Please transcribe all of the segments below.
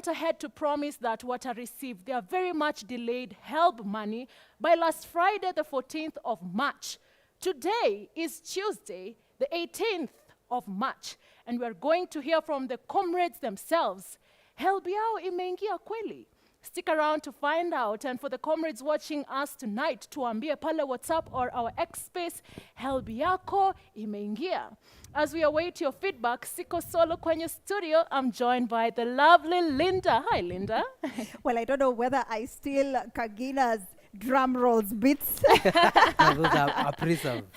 went ahead to promise that what I received, they are very much delayed HELB money by last Friday, the 14th of March. Today is Tuesday, the 18th of March, and we are going to hear from the comrades themselves. HELB yao imeingia kweli? Stick around to find out. And for the comrades watching us tonight, tuambie pale WhatsApp or our X space, HELB yako imeingia. As we await your feedback, siko solo kwenye studio. I'm joined by the lovely Linda. Hi, Linda. Well, I don't know whether I steal Kagina's drum rolls bits. Those are preserved.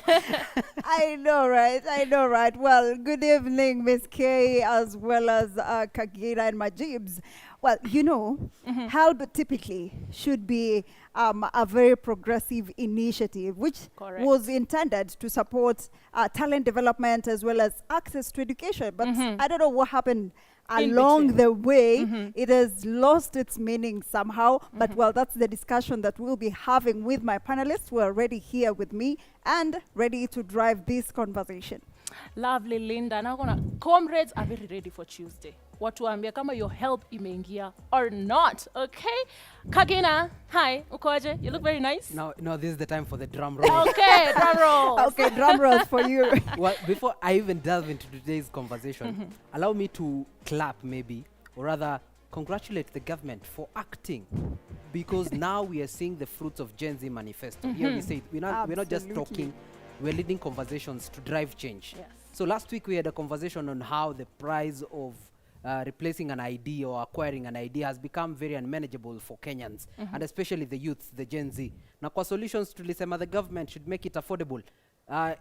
I know, right? I know, right? Well, good evening, Miss Kay, as well as Kagina and Majibs. Well, you know, HELB typically should be a very progressive initiative, which was intended to support talent development as well as access to education. But I don't know what happened along the way. It has lost its meaning somehow. But well, that's the discussion that we'll be having with my panelists who are already here with me and ready to drive this conversation. Lovely, Linda. Now, comrades are very ready for Tuesday. Watuambia kama your HELB imeingia or not, okay? Kagina, hi, ukoaje? You look very nice. No, this is the time for the drum roll. Okay, drum rolls. Okay, drum rolls for you. Well, before I even delve into today's conversation, allow me to clap maybe, or rather congratulate the government for acting, because now we are seeing the fruits of Gen Z Manifesto. Here we say we're not just talking, we're leading conversations to drive change. Yes. So last week we had a conversation on how the price of replacing an ID or acquiring an ID has become very unmanageable for Kenyans, and especially the youth, the Gen Z. Na kwa solutions tulisema the government should make it affordable.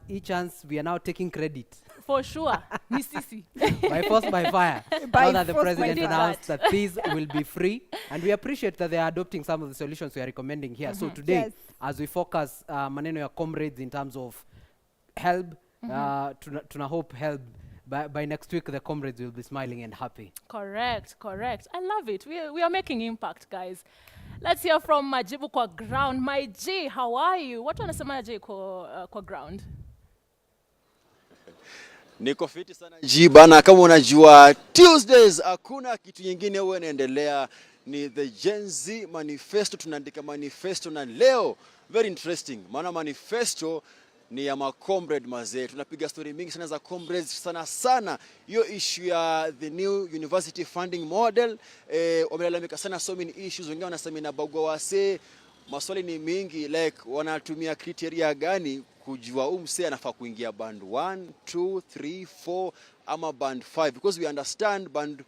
Each chance we are now taking credit. For sure. Ni sisi. By force, by fire. By now that the force, president by announced that these will be free, and we appreciate that they are adopting some of the solutions we are recommending here. So today, as we focus maneno ya comrades in terms of HELB, tuna hope HELB, by next week, the comrades will be smiling and happy. Correct. I love it. We are making impact, guys. Let's hear from Majibu kwa ground. My G, how are you? What wanasema G kwa ground? Niko fiti sana G bana, kama unajua Tuesdays hakuna kitu nyingine huwa inaendelea, ni the Gen Z Manifesto. Tunaandika manifesto na leo very interesting, maana manifesto ni ya macomrade mazee. Tunapiga story mingi sana za comrades sana. Hiyo issue ya the new university funding model, wamelalamika sana so many issues. Wengine wanasema inabagua wase. Maswali ni mingi, like wanatumia criteria gani kujua mse anafaa kuingia band 1, 2, 3, 4 ama band 5, because we understand band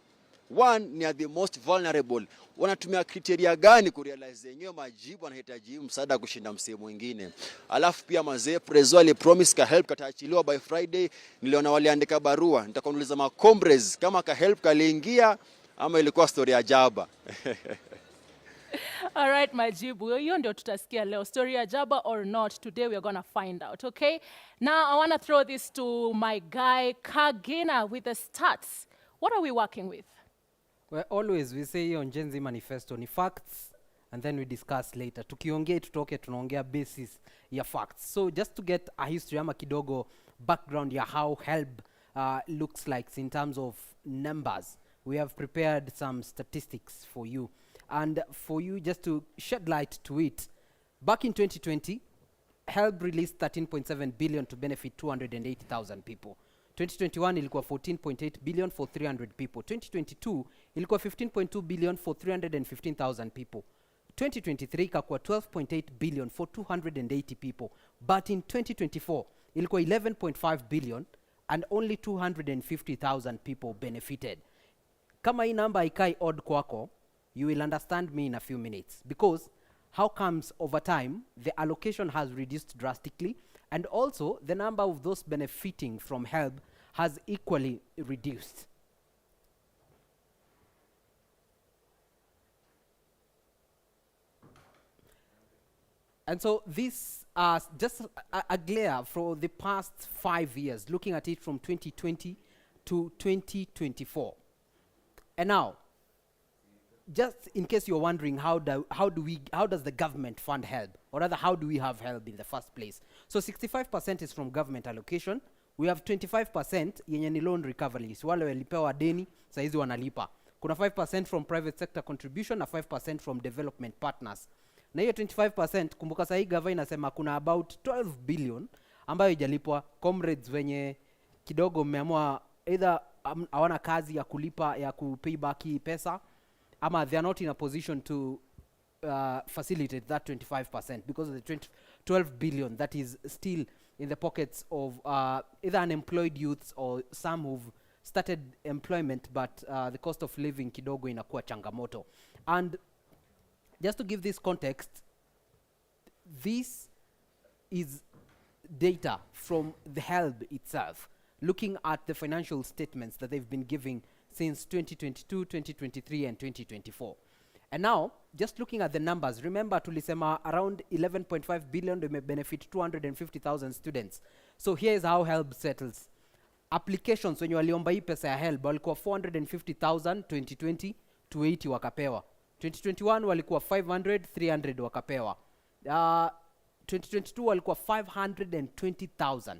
1 ni the most vulnerable. Wanatumia criteria gani kurealize yenyewe majibu wanahitaji msaada kushinda msee mwingine. Alafu pia mazee Prezo alipromise ka HELB kataachiliwa by Friday. Niliona waliandika barua. Nitakuuliza ma comrades kama ka HELB kaliingia ama ilikuwa story ya jaba. All right, Majibu. Hiyo ndio tutasikia leo. Story ya jaba or not, today we are going to find out, okay? Now I want to throw this to my guy Kagina with the stats. What are we working with? Well, always we say on Gen Z Manifesto ni facts, and then we discuss later. Tukiongea tutoke tunaongea basis ya facts. So just to get a history ama kidogo background ya how HELB looks like in terms of numbers, we have prepared some statistics for you. And for you, just to shed light to it, back in 2020, HELB released 13.7 billion to benefit 280,000 people. 2021 ilikuwa 14.8 billion for 300 people. 2022 ilikuwa 15.2 billion for 315,000 people. 2023 ikakuwa 12.8 billion for 280 people. But in 2024 ilikuwa 11.5 billion and only 250,000 people benefited. Kama hii number ikai odd kwako, you will understand me in a few minutes, because how comes over time the allocation has reduced drastically, and also the number of those benefiting from HELB has equally reduced. And so this just a glare for the past 5 years, looking at it from 2020 to 2024. And now, just in case you're wondering how does the government fund HELB, or rather how do we have HELB in the first place? So 65% is from government allocation. We have 25% yenye ni loan recovery. So wale walipewa deni, saizi wanalipa. kuna 5% from private sector contribution na 5% from development partners. Na hiyo 25%, kumbuka sahii gava inasema kuna about 12 billion ambayo ijalipwa. Comrades wenye kidogo mmeamua either hawana kazi ya kulipa ya kupay back hii pesa, ama they are not in a position to facilitate that 25% because of the 12 billion that is still in the pockets of either unemployed youths or some who've started employment, but the cost of living kidogo inakuwa changamoto. And just to give this context, this is data from the HELB itself, looking at the financial statements that they've been giving since 2022, 2023, and 2024. And now, just looking at the numbers, remember tulisema around 11.5 billion they may benefit 250,000 students. So here is how HELB settles. Applications wenye waliomba hii pesa ya HELB walikuwa 450,000 2020, 280 wakapewa. 2021 walikuwa 500, 300 wakapewa. 2022 walikuwa 520,000.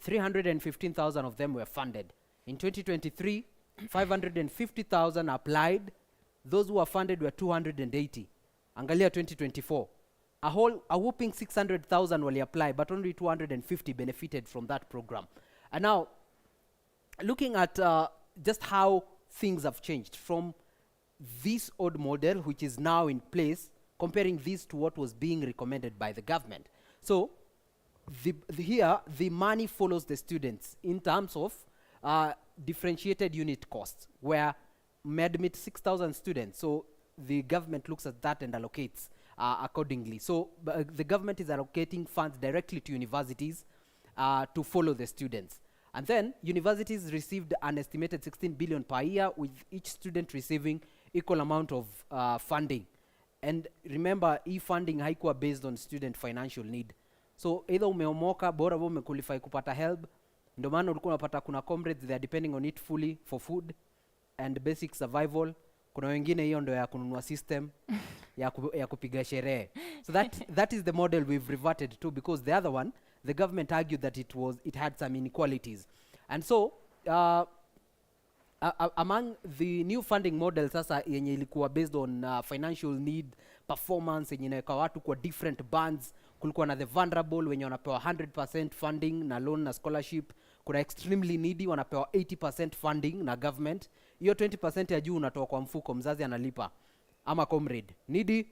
315,000 of them were funded. In 2023, 550,000 applied. Those who were funded were 280. Angalia 2024. A whooping 600,000 wali apply, but only 250 benefited from that program. And now, looking at just how things have changed from this old model, which is now in place, comparing this to what was being recommended by the government. So, here, the money follows the students in terms of differentiated unit costs, where may admit 6,000 students. So, the government looks at that and allocates accordingly. So, the government is allocating funds directly to universities to follow the students. And then, universities received an estimated 16 billion per year, with each student receiving equal amount of funding. And remember, e-funding haikuwa based on student financial need. So either umeomoka, bora wewe umequalify kupata HELB, ndio maana ulikuwa unapata kuna comrades they are depending on it fully for food and basic survival. Kuna wengine hiyo ndio ya kununua system ya kupiga sherehe. So that is the model we've reverted to, because the other one, the government argued that it had some inequalities. And so among the new funding model sasa yenye ilikuwa based on financial need, performance, yenye inaweka watu kwa different bands. Kulikuwa na the vulnerable wenye wanapewa 100% funding na loan na scholarship. Kuna extremely needy wanapewa 80% funding na government. Hiyo 20% ya juu unatoa kwa mfuko, mzazi analipa ama comrade. Needy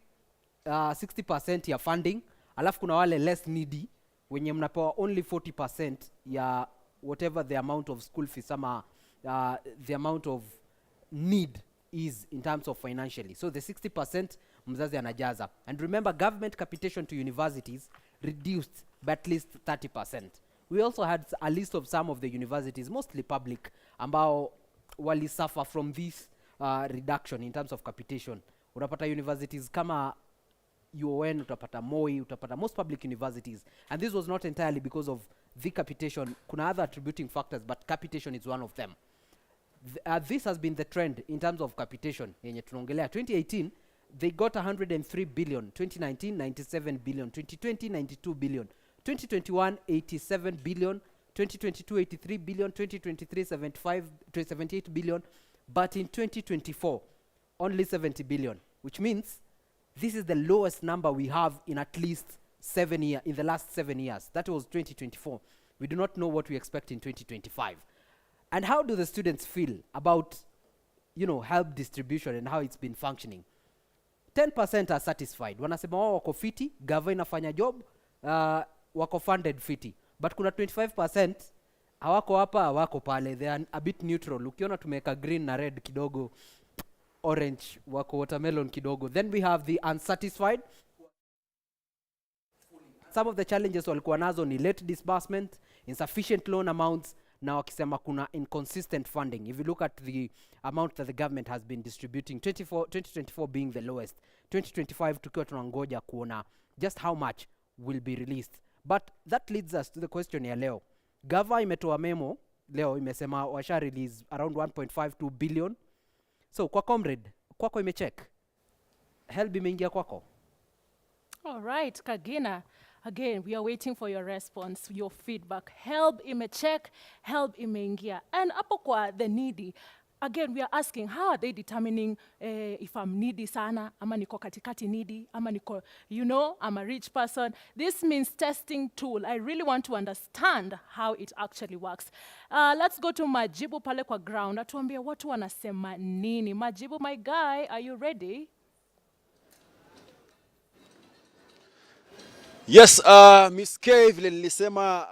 60% ya funding. Alafu kuna wale less needy wenye mnapewa only 40% ya whatever the amount of school fees ama the amount of need is in terms of financially. So the 60% mzazi anajaza. And remember, government capitation to universities reduced by at least 30%. We also had a list of some of the universities, mostly public, ambao wali suffer from this reduction in terms of capitation. Utapata universities kama UON, utapata Moi, utapata most public universities. And this was not entirely because of the capitation. Kuna other attributing factors, but capitation is one of them. This has been the trend in terms of capitation. Yenye tunaongelea 2018, they got 103 billion. 2019, 97 billion. 2020, 92 billion. 2021, 87 billion. 2022, 83 billion. 2023, 78 billion. But in 2024, only 70 billion, which means this is the lowest number we have in at least in the last 7 years. That was 2024. We do not know what we expect in 2025. And how do the students feel about, HELB distribution and how it's been functioning? 10% are satisfied. Wanasema wao wako fiti, gava inafanya job, wako funded fiti. But kuna 25% hawako hapa, hawako pale. They are a bit neutral. Ukiona tumeka green na red kidogo, orange, wako watermelon kidogo. Then we have the unsatisfied. Some of the challenges walikuwa nazo ni late disbursement, insufficient loan amounts, na wakisema kuna inconsistent funding. If you look at the amount that the government has been distributing, 2024 being the lowest, 2025 tukiwa tunangoja kuona just how much will be released. But that leads us to the question ya leo. Gava imetoa memo leo, imesema washa release around 1.52 billion. So kwa comrade, kwako imecheck? HELB imeingia kwako? All right, Kagina. Again, we are waiting for your response, your feedback. HELB imecheck, HELB imeingia. And hapo kwa the needy, again, we are asking, how are they determining if I'm needy sana, ama niko katikati needy, ama niko, you know, I'm a rich person. This means testing tool. I really want to understand how it actually works. Let's go to Majibu pale kwa ground. Atuambie watu wanasema nini. Majibu, my guy, are you ready? Yes, Miss K vile nilisema,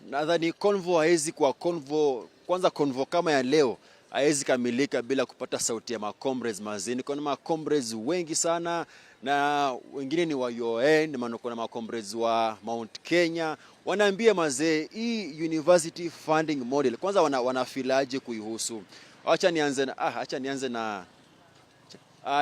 nadhani convo haezi kwa convo, kwanza convo kama ya leo haezi kamilika bila kupata sauti ya makomrades mazini. Kuna makomrades wengi sana na wengine ni wa UN, maana kuna makomrades wa Mount Kenya. Wanaambia mazee hii university funding model kwanza wanafilaje kuihusu. Acha nianze na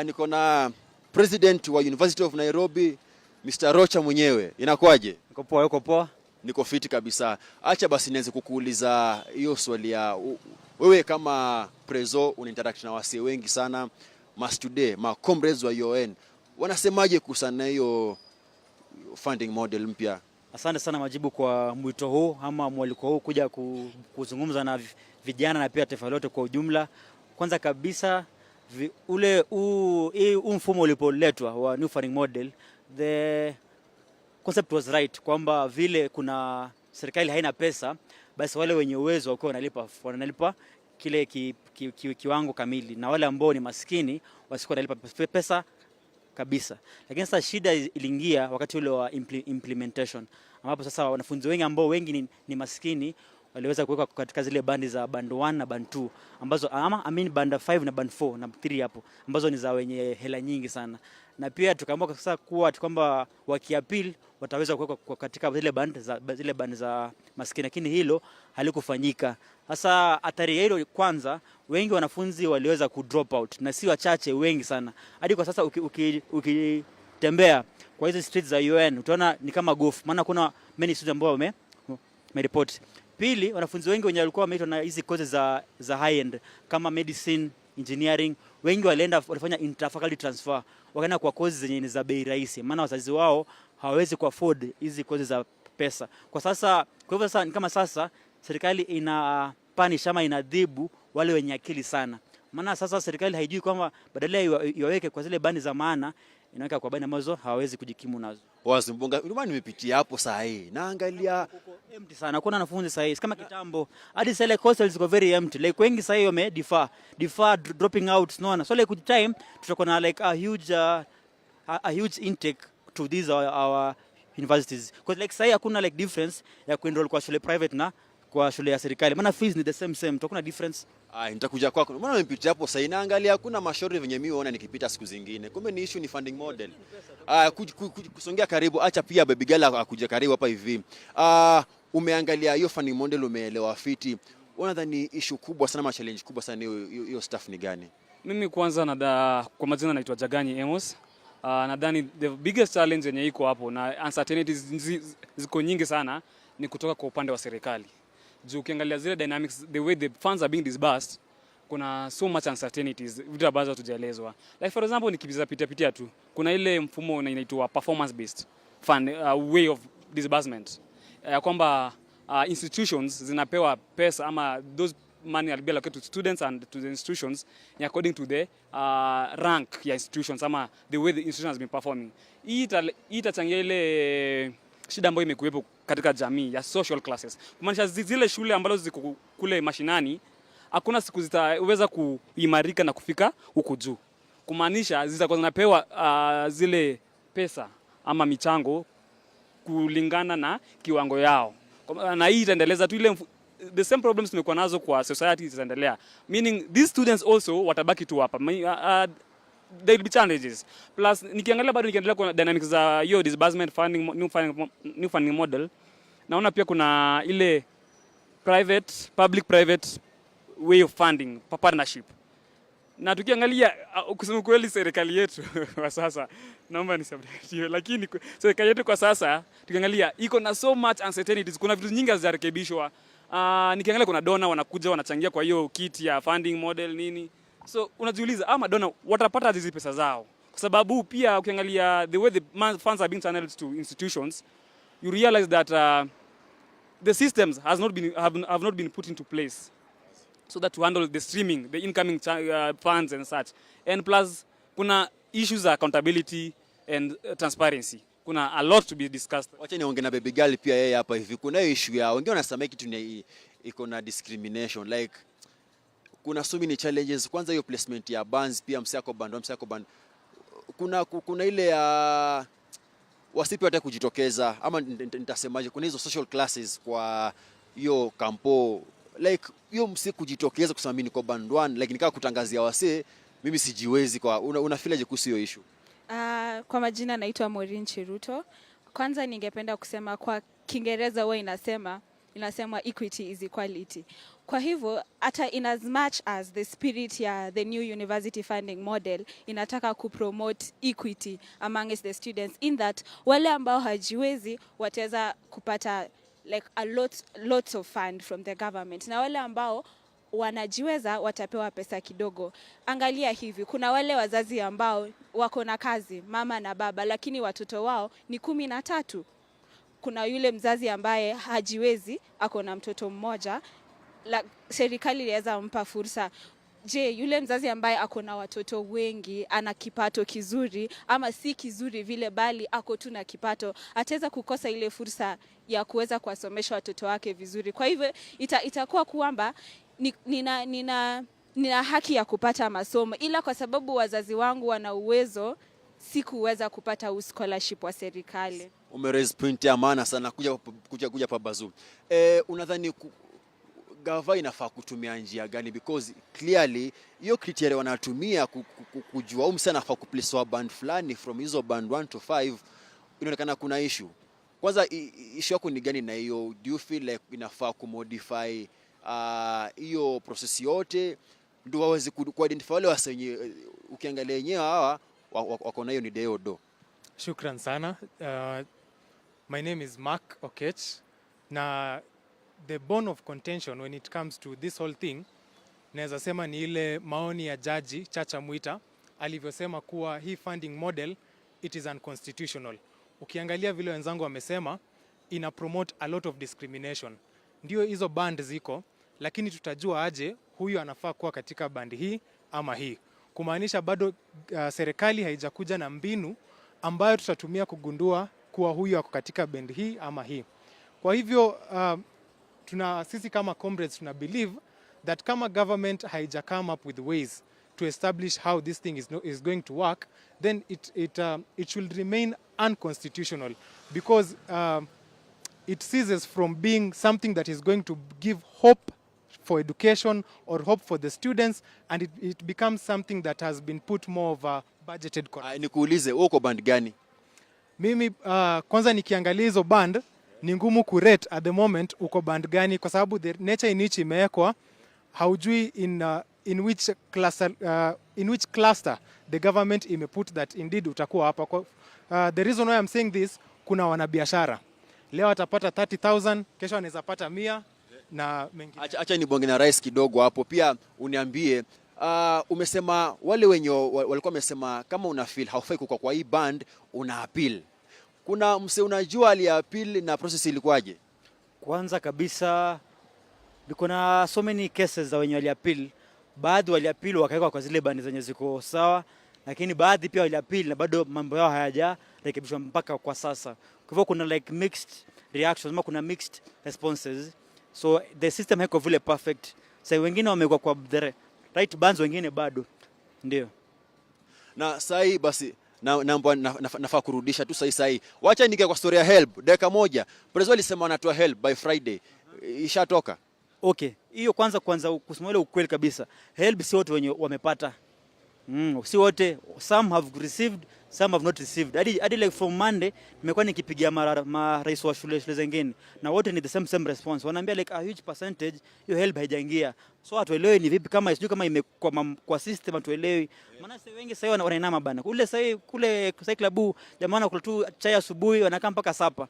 niko na president wa University of Nairobi Mr. Rocha mwenyewe. Inakuaje? Niko poa, yuko poa. Niko fiti kabisa. Acha basi nianze kukuuliza hiyo swali ya wewe kama prezo unainteract na wasi wengi sana, mastude, comrades wa UN. Wanasemaje kuhusiana na hiyo funding model mpya? Asante sana Majibu kwa mwito huu ama mwaliko huu kuja kuzungumza na vijana na pia taifa lote kwa ujumla. Kwanza kabisa mfumo ulipoletwa wa new funding model, the concept was right kwamba vile kuna serikali haina pesa, basi wale wenye uwezo wako wanalipa kile kiwango kamili, na wale ambao ni maskini wasikuwa wanalipa pesa kabisa. Lakini sasa shida iliingia wakati ule wa implementation, ambapo sasa wanafunzi wengi ambao wengi ni maskini waliweza kuwekwa katika zile bandi za band 1 na band 2 ambazo band 5 na band 4 na 3 hapo ambazo ni za wenye hela nyingi sana. Na pia tukaamua sasa kuwa kwamba wakiappeal wataweza kuwekwa katika zile band za maskini, lakini hilo halikufanyika. Sasa athari hilo, kwanza wengi wanafunzi waliweza ku drop out, na si wachache, wengi sana. Hadi kwa sasa ukitembea kwa hizo streets za UN utaona ni kama golf, maana kuna many students ambao wamereport. Pili, wanafunzi wengi wenye walikuwa wameitwa na hizi courses za high end kama medicine, engineering, wengi walifanya interfaculty transfer, wakaenda kwa courses zenye ni za bei rahisi, maana wazazi wao hawawezi ku afford hizi courses za pesa. Kwa hivyo sasa ni kama sasa serikali ina punish ama inadhibu wale wenye akili sana. Maana sasa serikali haijui kwamba badala iwaweke kwa zile bani za maana, inaweka kwa bani ambazo hawawezi kujikimu nazo. Wazi mbonga, ndio nimepitia hapo saa hii. Naangalia empty sana. Kuna wanafunzi saa hii kama kitambo. Hadi sasa hostels ziko very empty. Like wengi saa hii wame defer dropping out, unaona. So like with time tutakuwa na like a huge intake to these our universities. Because like saa hii hakuna like difference ya kuenroll kwa shule private na kwa shule ya serikali. Maana fees ni the same. Hakuna difference. Nitakuja kwako. Mbona nimepitia hapo sasa inaangalia hakuna mashauri venye mimi huona nikipita siku zingine. Kumbe ni issue ni funding model. Kusongea karibu, acha pia baby girl akuje karibu hapa hivi. Umeangalia hiyo funding model, umeelewa fiti. Unadhani issue kubwa sana, challenge kubwa sana hiyo staff ni gani? Mimi kwanza kwa majina naitwa Jaganyi Amos. Nadhani the biggest challenge yenye iko hapo na uncertainties ziko nyingi sana ni kutoka kwa upande wa serikali. Juu ukiangalia zile dynamics, the way the funds are being disbursed, kuna so much uncertainties, vitu ambazo hatujaelezwa. Like for example, nikibiza pitia tu, kuna ile mfumo inaitwa performance based fund way of disbursement. Kwamba institutions zinapewa pesa ama those money are allocated to students and to the institutions according to the rank ya institutions ama the way the institution has been performing. Hii itachangia ile shida ambayo imekuwepo katika jamii ya social classes. Kumaanisha zile shule ambazo ziko kule mashinani hakuna siku zitaweza kuimarika na kufika huko juu. Kumaanisha zitakuwa zinapewa zile pesa ama michango kulingana na kiwango yao. Na hii itaendeleza tu ile the same problems tumekuwa nazo kwa society zitaendelea. Meaning these students also watabaki tu hapa. There will be challenges. Plus nikiendelea kwa dynamics za hiyo disbursement funding, new funding model, naona pia kuna ile public private way of funding, partnership. Na tukiangalia kusema kweli serikali yetu kwa sasa, naomba nisababishe, lakini serikali yetu kwa sasa tukiangalia iko na so much uncertainties, kuna vitu nyingi hazijarekebishwa. Nikiangalia kuna donor wanakuja wanachangia kwa hiyo kit ya funding model nini. So unajiuliza madona watapata hizi pesa zao, kwa sababu pia ukiangalia the way the funds are being channeled to institutions, you realize that the systems have not been put into place. so that to handle the streaming, the incoming funds and such. And plus, kuna issues of accountability and transparency. Kuna a lot to be discussed. Wacha niongee na baby girl pia yeye hapa hivi. Kuna issue ya wengine wanasema kitu ni iko na discrimination, like kuna so many challenges. Kwanza hiyo placement ya bands pia msako band. Kuna ile ya wasipi hata kujitokeza ama nitasemaje, kuna hizo social classes kwa hiyo kampo, like hiyo msiku kujitokeza kusema mimi niko band 1, like nikaa kutangazia wasee mimi sijiwezi. Kwa unafilaje kuhusu hiyo issue? Kwa majina naitwa Maureen Chiruto. Kwanza ningependa kusema kwa Kiingereza huwa inasema equity is equality. Kwa hivyo hata in as much as the spirit ya the new university funding model inataka kupromote equity amongst the students, in that wale ambao hajiwezi wataweza kupata like lots of fund from the government, na wale ambao wanajiweza watapewa pesa kidogo. Angalia hivi, kuna wale wazazi ambao wako na kazi, mama na baba, lakini watoto wao ni 13. Kuna yule mzazi ambaye hajiwezi, ako na mtoto mmoja, serikali inaweza mpa fursa. Je, yule mzazi ambaye ako na watoto wengi, ana kipato kizuri ama si kizuri vile, bali ako tu na kipato, ataweza kukosa ile fursa ya kuweza kuwasomesha watoto wake vizuri? Kwa hivyo itakuwa kwamba nina haki ya kupata masomo, ila kwa sababu wazazi wangu wana uwezo sikuweza kupata scholarship wa serikali. Umeraise point ya maana sana kuja pa Bazu. Unadhani gava inafaa kutumia njia gani? Because clearly hiyo criteria wanatumia kujua msana anafaa kuplace wa band fulani from hizo band 1 to 5, inaonekana kuna issue. Kwanza issue yako ni gani na hiyo? Do you feel like inafaa kumodify hiyo process yote ndio waweze kuidentify wale wasenye ukiangalia wenyewe hawa wako na hiyo ni deodo? Shukran sana. My name is Mark Okech. Na the bone of contention when it comes to this whole thing, naweza sema ni ile maoni ya Jaji Chacha Mwita alivyosema kuwa hii funding model it is unconstitutional. Ukiangalia vile wenzangu wamesema, ina promote a lot of discrimination. Ndio hizo band ziko, lakini tutajua aje huyu anafaa kuwa katika band hii ama hii? Kumaanisha bado serikali haijakuja na mbinu ambayo tutatumia kugundua kuwa huyu ako katika band hii ama hii. Kwa hivyo sisi kama comrades tuna believe that kama government haija come up with ways to establish how this thing is going to work, then it should remain unconstitutional, because it ceases from being something that is going to give hope for education or hope for the students, and it becomes something that has been put more of a budgeted cost. Nikuulize, uko band gani? Mimi kwanza nikiangalia hizo band ni ngumu kurate at the moment uko band gani, kwa sababu the nature in which imewekwa haujui in which cluster the government imeput that indeed utakuwa hapa. The reason why I'm saying this, kuna wanabiashara leo atapata 30,000, kesho anaweza pata 100 na mengine. Acha nibonge na rais kidogo hapo pia uniambie. Umesema wale wenye walikuwa wamesema kama una feel haufai kukaa kwa hii band una appeal. Kuna mse unajua ali appeal na process ilikuwaje? Kwanza kabisa niko na so many cases za wenye wali appeal. Baadhi wali appeal wakaweka kwa zile band zenye ziko sawa, lakini baadhi pia wali appeal na bado mambo yao hayajarekebishwa mpaka kwa sasa. Kwa hivyo kuna like mixed reactions, ama kuna mixed responses. So the system haiko vile perfect. Sasa wengine wamekuwa kwa the right bands, wengine bado. Ndio. Na sai basi nafaa kurudisha tu sai. Wacha nige kwa story ya HELB dakika moja. Prezo alisema wanatoa HELB by Friday. Ishatoka? Okay. Hiyo kwanza kusema ile ukweli kabisa. HELB si wote wenye wamepata. Si wote, some have received, some have not received. Hadi like from Monday nimekuwa nikipigia rais wa shule zingine na wote ni the same response. Wanaambia like a huge percentage hiyo HELB haijaingia. So hatuelewi ni vipi, kama sijui kama imekuwa kwa system hatuelewi. Maana sasa wengi sasa wanainama bana. Kule klabu jamaa wanakula tu chai asubuhi wanakaa mpaka sapa.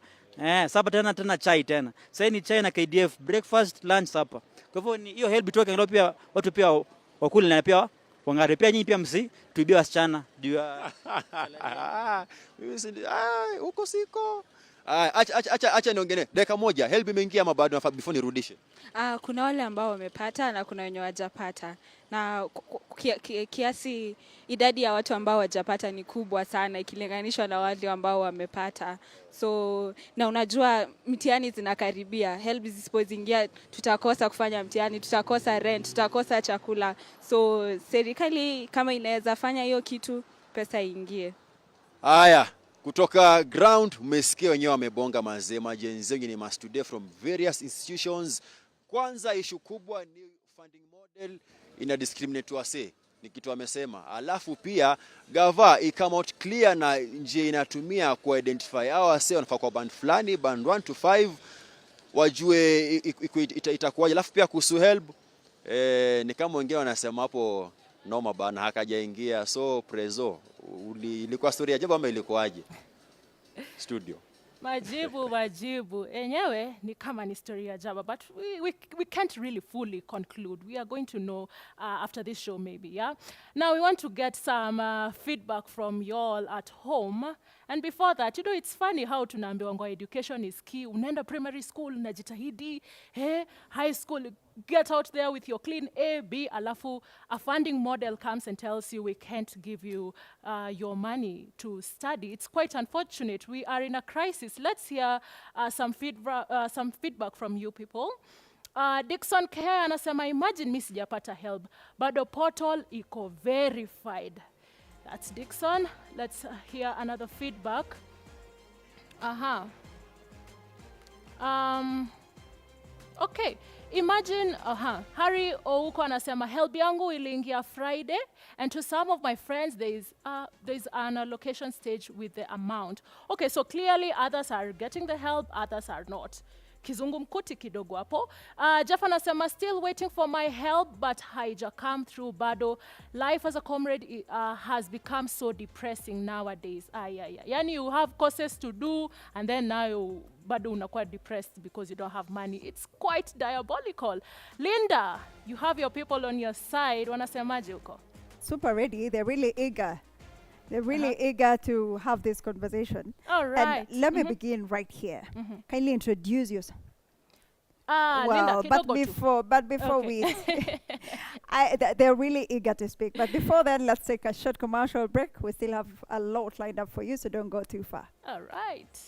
Sapa tena chai tena. Sasa ni chai na KDF, breakfast, lunch, sapa. Kwa hivyo ni hiyo HELB toka ndio pia watu pia wakule na pia wangare pia nyinyi pia msi tuibia wasichana. Mimi uko siko. Acha niongee dakika moja. HELB imeingia ama bado before nirudishe? Kuna wale ambao wamepata na kuna wenye wajapata, na kiasi idadi ya watu ambao wajapata ni kubwa sana ikilinganishwa na wale ambao wamepata. So na unajua mtihani zinakaribia, HELB zisipoingia tutakosa kufanya mtihani, tutakosa rent, tutakosa chakula. So serikali kama inaweza fanya hiyo kitu, pesa iingie. Haya, kutoka ground umesikia wenyewe wamebonga mazema. Jenzi wengi ni mastude from various institutions. Kwanza issue kubwa ni funding model ina discriminate wase, ni kitu amesema. Alafu pia gava come out clear na njia inatumia ku identify hao wase wanafaa kwa band fulani, band 1 to 5, wajue itakuwaje. Alafu pia kuhusu HELB ni kama wengine wanasema hapo noma bana hakajaingia. So Prezo, ilikuwa story ya jambo ama ilikuwaje? Studio. Majibu. Enyewe ni kama ni story ya jaba, but we can't really fully conclude. We are going to know after this show maybe, yeah? Now we want to get some feedback from y'all at home. And before that, you know, it's funny how tunaambiwa education is key. Unaenda primary school, unajitahidi, high school, get out there with your clean A, B, alafu a funding model comes and tells you we can't give you your money to study. It's quite unfortunate. We are in a crisis. Let's hear some feedback from you people. Dixon K anasema, imagine mi sijapata HELB, bado portal iko verified. That's Dixon. Let's hear another feedback. Okay. Imagine, Harry Ouko anasema, HELB yangu iliingia Friday, and to some of my friends there is an allocation stage with the amount. Okay, so clearly others are getting the HELB, others are not. Kizungumkuti kidogo hapo. Jeff anasema, still waiting for my HELB, but haija come through bado. Life as a comrade has become so depressing nowadays. Yani you have courses to do, and then now you bado unakuwa depressed because you don't have money. It's quite diabolical. Linda, you have your people on your side. Wanasemaje huko? Super ready. They're really eager. They're really eager to have this conversation. All right. And let me begin right here. Kindly introduce yourself. Linda, but before we, they're really eager to speak. But before then, let's take a short commercial break. We still have a lot lined up for you, so don't go too far. All right.